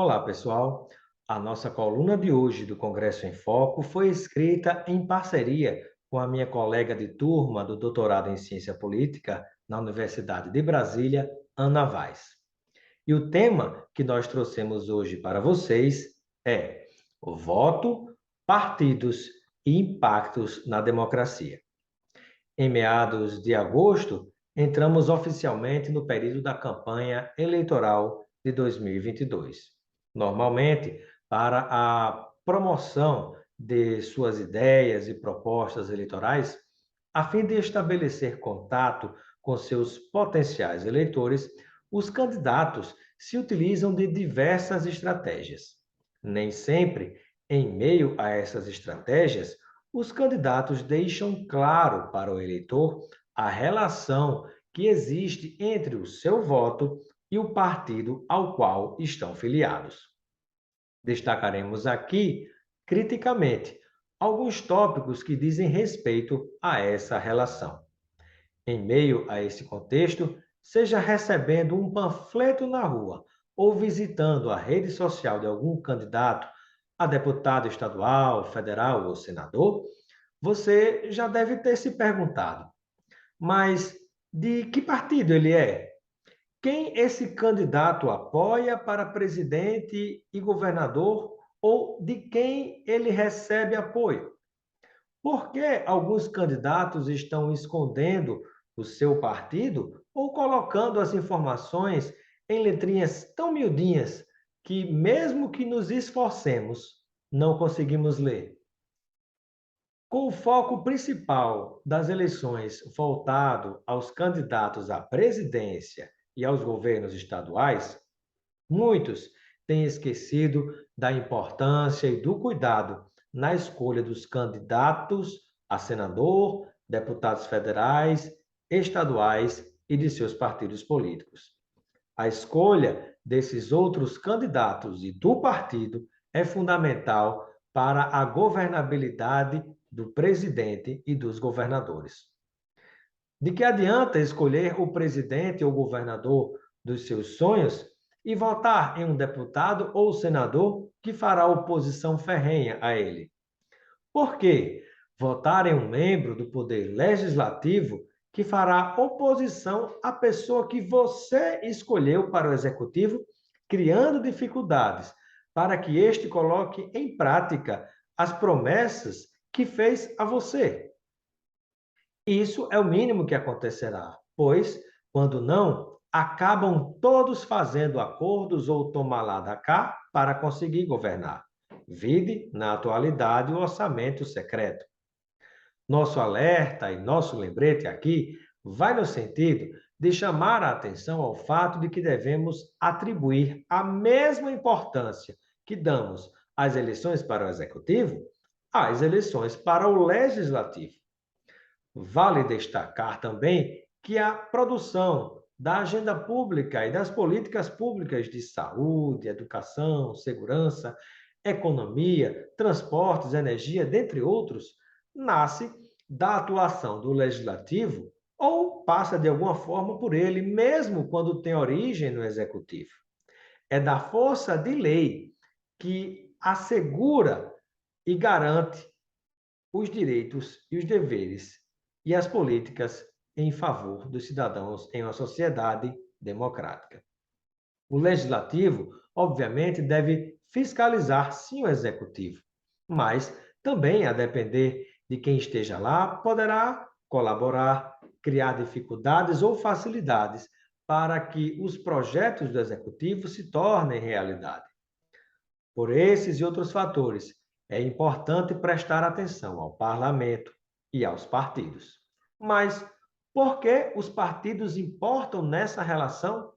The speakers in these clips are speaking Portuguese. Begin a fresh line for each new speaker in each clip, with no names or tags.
Olá, pessoal. A nossa coluna de hoje do Congresso em Foco foi escrita em parceria com a minha colega de turma do doutorado em Ciência Política na Universidade de Brasília, Ana Vaz. E o tema que nós trouxemos hoje para vocês é o voto, partidos e impactos na democracia. Em meados de agosto, entramos oficialmente no período da campanha eleitoral de 2022. Normalmente, para a promoção de suas ideias e propostas eleitorais, a fim de estabelecer contato com seus potenciais eleitores, os candidatos se utilizam de diversas estratégias. Nem sempre, em meio a essas estratégias, os candidatos deixam claro para o eleitor a relação que existe entre o seu voto e o partido ao qual estão filiados. Destacaremos aqui, criticamente, alguns tópicos que dizem respeito a essa relação. Em meio a esse contexto, seja recebendo um panfleto na rua ou visitando a rede social de algum candidato a deputado estadual, federal ou senador, você já deve ter se perguntado, mas de que partido ele é? Quem esse candidato apoia para presidente e governador ou de quem ele recebe apoio? Por que alguns candidatos estão escondendo o seu partido ou colocando as informações em letrinhas tão miudinhas que, mesmo que nos esforcemos, não conseguimos ler? Com o foco principal das eleições voltado aos candidatos à presidência e aos governos estaduais, muitos têm esquecido da importância e do cuidado na escolha dos candidatos a senador, deputados federais, estaduais e de seus partidos políticos. A escolha desses outros candidatos e do partido é fundamental para a governabilidade do presidente e dos governadores. De que adianta escolher o presidente ou governador dos seus sonhos e votar em um deputado ou senador que fará oposição ferrenha a ele? Por que votar em um membro do poder legislativo que fará oposição à pessoa que você escolheu para o executivo, criando dificuldades para que este coloque em prática as promessas que fez a você? Isso é o mínimo que acontecerá, pois, quando não, acabam todos fazendo acordos ou tomar lá da cá para conseguir governar. Vide, na atualidade, o orçamento secreto. Nosso alerta e nosso lembrete aqui vai no sentido de chamar a atenção ao fato de que devemos atribuir a mesma importância que damos às eleições para o executivo às eleições para o legislativo. Vale destacar também que a produção da agenda pública e das políticas públicas de saúde, educação, segurança, economia, transportes, energia, dentre outros, nasce da atuação do legislativo ou passa de alguma forma por ele, mesmo quando tem origem no executivo. É da força de lei que assegura e garante os direitos e os deveres e as políticas em favor dos cidadãos em uma sociedade democrática. O legislativo, obviamente, deve fiscalizar sim o executivo, mas também, a depender de quem esteja lá, poderá colaborar, criar dificuldades ou facilidades para que os projetos do executivo se tornem realidade. Por esses e outros fatores, é importante prestar atenção ao parlamento e aos partidos. Mas por que os partidos importam nessa relação?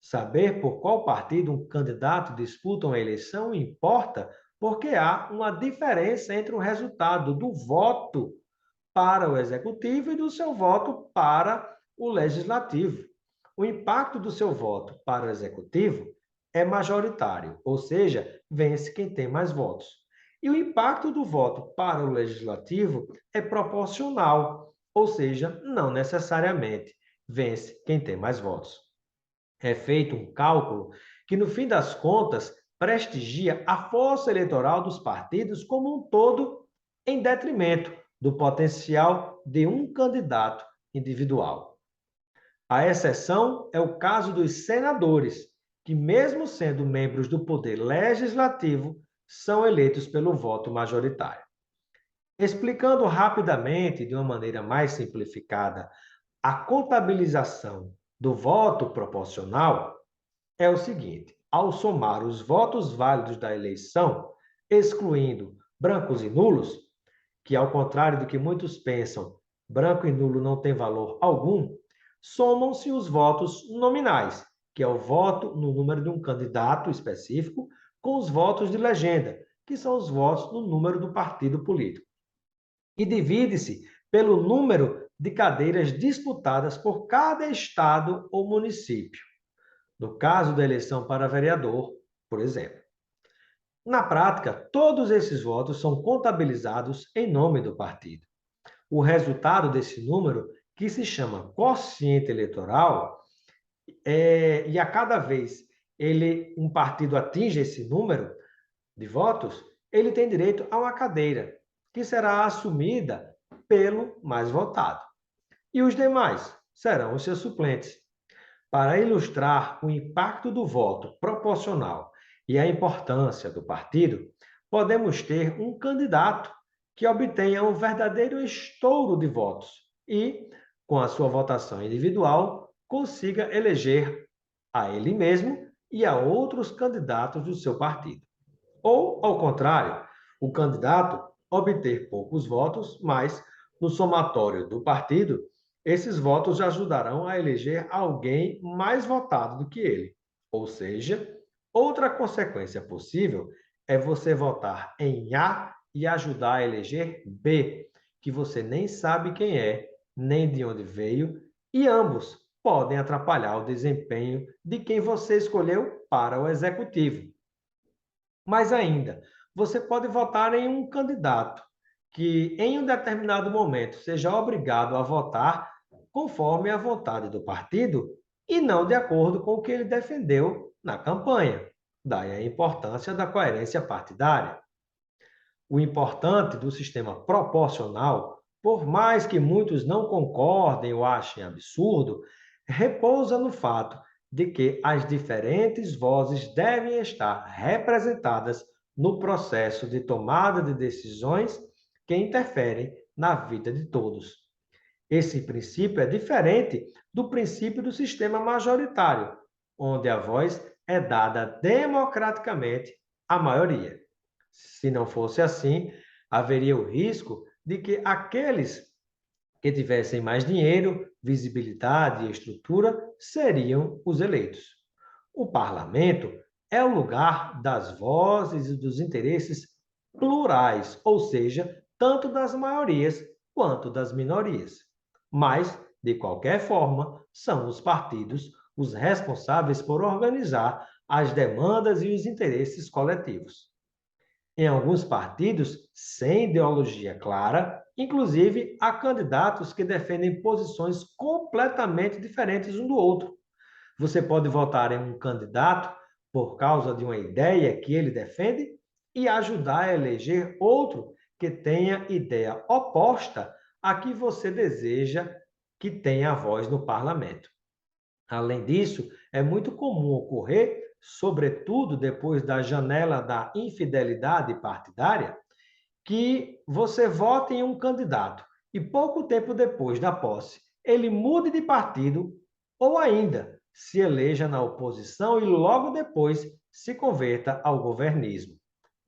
Saber por qual partido um candidato disputa uma eleição importa porque há uma diferença entre o resultado do voto para o executivo e do seu voto para o legislativo. O impacto do seu voto para o executivo é majoritário, ou seja, vence quem tem mais votos. E o impacto do voto para o legislativo é proporcional, ou seja, não necessariamente vence quem tem mais votos. É feito um cálculo que no fim das contas prestigia a força eleitoral dos partidos como um todo, em detrimento do potencial de um candidato individual. A exceção é o caso dos senadores, que, mesmo sendo membros do poder legislativo, são eleitos pelo voto majoritário. Explicando rapidamente, de uma maneira mais simplificada, a contabilização do voto proporcional é o seguinte: ao somar os votos válidos da eleição, excluindo brancos e nulos, que, ao contrário do que muitos pensam, branco e nulo não têm valor algum, somam-se os votos nominais, que é o voto no número de um candidato específico, com os votos de legenda, que são os votos no número do partido político. E divide-se pelo número de cadeiras disputadas por cada estado ou município, no caso da eleição para vereador, por exemplo. Na prática, todos esses votos são contabilizados em nome do partido. O resultado desse número, que se chama quociente eleitoral, e a cada vez um partido atinge esse número de votos, ele tem direito a uma cadeira, que será assumida pelo mais votado. E os demais serão os seus suplentes. Para ilustrar o impacto do voto proporcional e a importância do partido, podemos ter um candidato que obtenha um verdadeiro estouro de votos e, com a sua votação individual, consiga eleger a ele mesmo e a outros candidatos do seu partido. Ou, ao contrário, o candidato obter poucos votos, mas, no somatório do partido, esses votos ajudarão a eleger alguém mais votado do que ele. Ou seja, outra consequência possível é você votar em A e ajudar a eleger B, que você nem sabe quem é, nem de onde veio, e ambos podem atrapalhar o desempenho de quem você escolheu para o executivo. Mais ainda, você pode votar em um candidato que, em um determinado momento, seja obrigado a votar conforme a vontade do partido e não de acordo com o que ele defendeu na campanha. Daí a importância da coerência partidária. O importante do sistema proporcional, por mais que muitos não concordem ou achem absurdo, repousa no fato de que as diferentes vozes devem estar representadas no processo de tomada de decisões que interferem na vida de todos. Esse princípio é diferente do princípio do sistema majoritário, onde a voz é dada democraticamente à maioria. Se não fosse assim, haveria o risco de que aqueles que tivessem mais dinheiro, visibilidade e estrutura seriam os eleitos. O parlamento é o lugar das vozes e dos interesses plurais, ou seja, tanto das maiorias quanto das minorias. Mas, de qualquer forma, são os partidos os responsáveis por organizar as demandas e os interesses coletivos. Em alguns partidos, sem ideologia clara, inclusive há candidatos que defendem posições completamente diferentes um do outro. Você pode votar em um candidato por causa de uma ideia que ele defende e ajudar a eleger outro que tenha ideia oposta à que você deseja que tenha voz no parlamento. Além disso, é muito comum ocorrer, sobretudo depois da janela da infidelidade partidária, que você vote em um candidato e pouco tempo depois da posse ele mude de partido ou ainda se eleja na oposição e logo depois se converta ao governismo.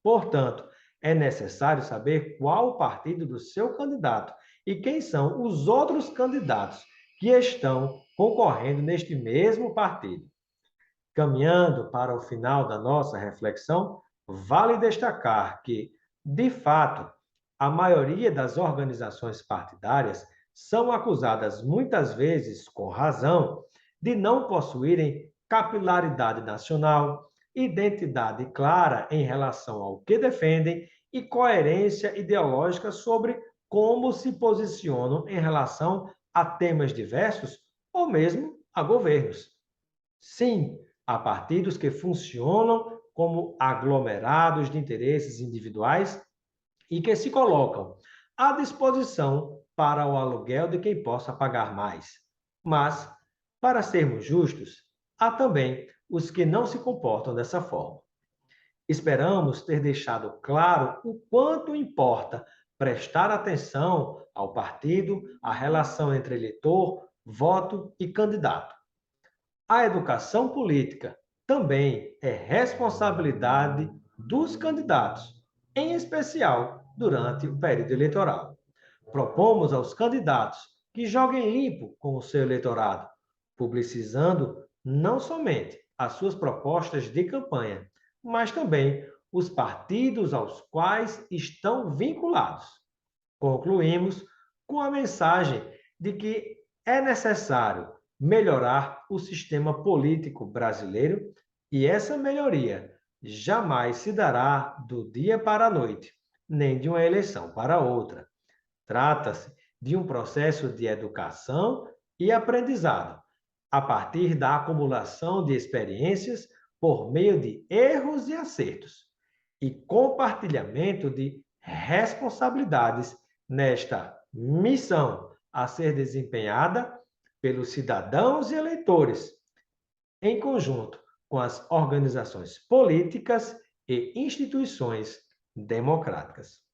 Portanto, é necessário saber qual o partido do seu candidato e quem são os outros candidatos que estão concorrendo neste mesmo partido. Caminhando para o final da nossa reflexão, vale destacar que, de fato, a maioria das organizações partidárias são acusadas muitas vezes, com razão, de não possuírem capilaridade nacional, identidade clara em relação ao que defendem e coerência ideológica sobre como se posicionam em relação a temas diversos ou mesmo a governos. Sim, Há partidos que funcionam como aglomerados de interesses individuais e que se colocam à disposição para o aluguel de quem possa pagar mais. Mas, para sermos justos, há também os que não se comportam dessa forma. Esperamos ter deixado claro o quanto importa prestar atenção ao partido, à relação entre eleitor, voto e candidato. A educação política também é responsabilidade dos candidatos, em especial durante o período eleitoral. Propomos aos candidatos que joguem limpo com o seu eleitorado, publicizando não somente as suas propostas de campanha, mas também os partidos aos quais estão vinculados. Concluímos com a mensagem de que é necessário melhorar o sistema político brasileiro e essa melhoria jamais se dará do dia para a noite, nem de uma eleição para outra. Trata-se de um processo de educação e aprendizado, a partir da acumulação de experiências por meio de erros e acertos, e compartilhamento de responsabilidades nesta missão a ser desempenhada pelos cidadãos e eleitores, em conjunto com as organizações políticas e instituições democráticas.